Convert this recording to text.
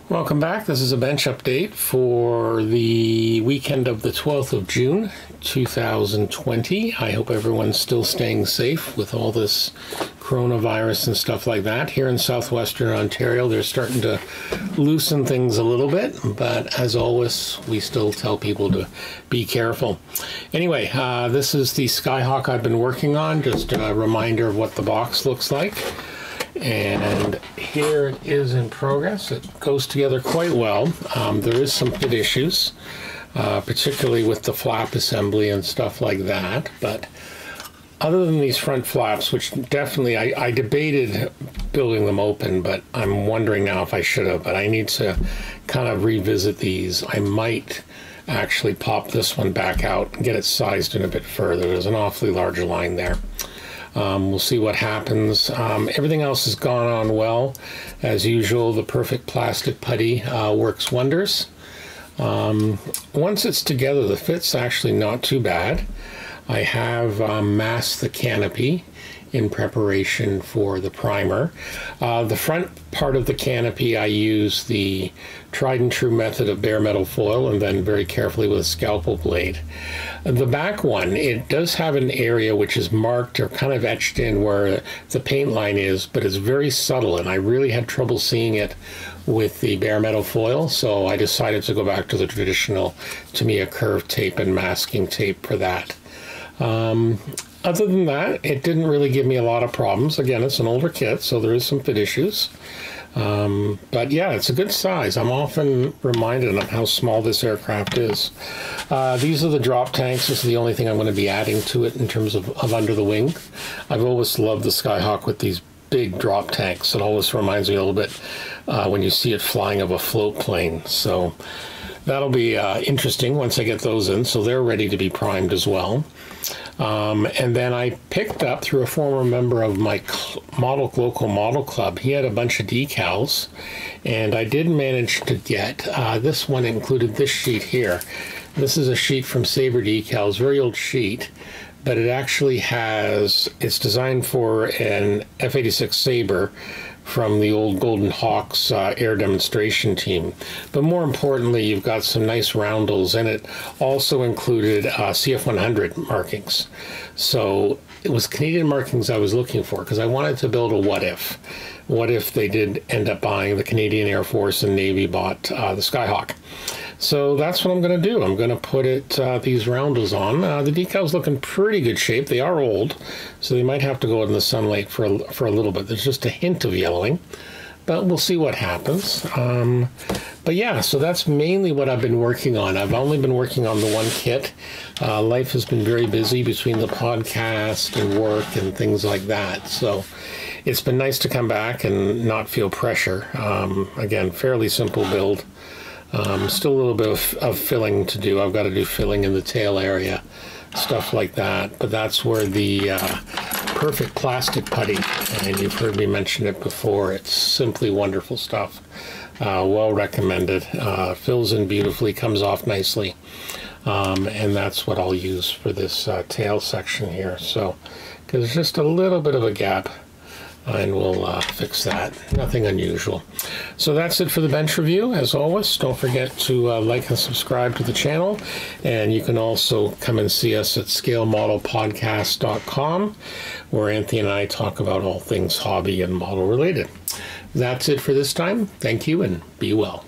Welcome back. This is a bench update for the weekend of the 12th of June, 2020. I hope everyone's still staying safe with all this coronavirus and stuff like that. Here in southwestern Ontario, they're starting to loosen things a little bit, but as always, we still tell people to be careful. Anyway, this is the Skyhawk I've been working on. Just a reminder of what the box looks like. And here it is in progress. It goes together quite well. There is some fit issues, particularly with the flap assembly and stuff like that. But other than these front flaps, which definitely I debated building them open, but I'm wondering now if I should have. But I need to kind of revisit these. I might actually pop this one back out and get it sized in a bit further. There's an awfully large line there. We'll see what happens. Everything else has gone on well. As usual, the perfect plastic putty works wonders. Once it's together, the fit's actually not too bad. I have masked the canopy in preparation for the primer. The front part of the canopy, I use the tried and true method of bare metal foil and then very carefully with a scalpel blade. The back one, it does have an area which is marked or kind of etched in where the paint line is, but it's very subtle, and I really had trouble seeing it with the bare metal foil, so I decided to go back to the traditional Tamiya curved tape and masking tape for that. Other than that, it didn't really give me a lot of problems. Again, it's an older kit, so there is some fit issues. But yeah, it's a good size. I'm often reminded of how small this aircraft is. These are the drop tanks. This is the only thing I'm going to be adding to it in terms of under the wing. I've always loved the Skyhawk with these big drop tanks. It always reminds me a little bit when you see it flying of a float plane. So that'll be interesting once I get those in. So they're ready to be primed as well. And then I picked up through a former member of my local model club. He had a bunch of decals, and I did manage to get this one included this sheet here. This is a sheet from Sabre Decals, very old sheet, but it actually has, it's designed for an F-86 Sabre from the old Golden Hawks air demonstration team. But more importantly, you've got some nice roundels, and it also included CF100 markings. So it was Canadian markings I was looking for because I wanted to build a what if. What if they did end up buying, the Canadian Air Force and Navy bought the Skyhawk. So that's what I'm going to do. I'm going to put these roundels on. The decals look in pretty good shape. They are old, so they might have to go out in the sunlight for a little bit. There's just a hint of yellowing, but we'll see what happens. But yeah, so that's mainly what I've been working on. I've only been working on the one kit. Life has been very busy between the podcast and work and things like that. So it's been nice to come back and not feel pressure. Again, fairly simple build. Still a little bit of filling to do. I've got to do filling in the tail area, stuff like that. But that's where the perfect plastic putty, and you've heard me mention it before, it's simply wonderful stuff. Well recommended. Fills in beautifully, comes off nicely. And that's what I'll use for this tail section here. So, because there's just a little bit of a gap, and we'll fix that. Nothing unusual. So that's it for the bench review. As always, don't forget to like and subscribe to the channel. And you can also come and see us at scalemodelpodcast.com, where Anthony and I talk about all things hobby and model related. That's it for this time. Thank you and be well.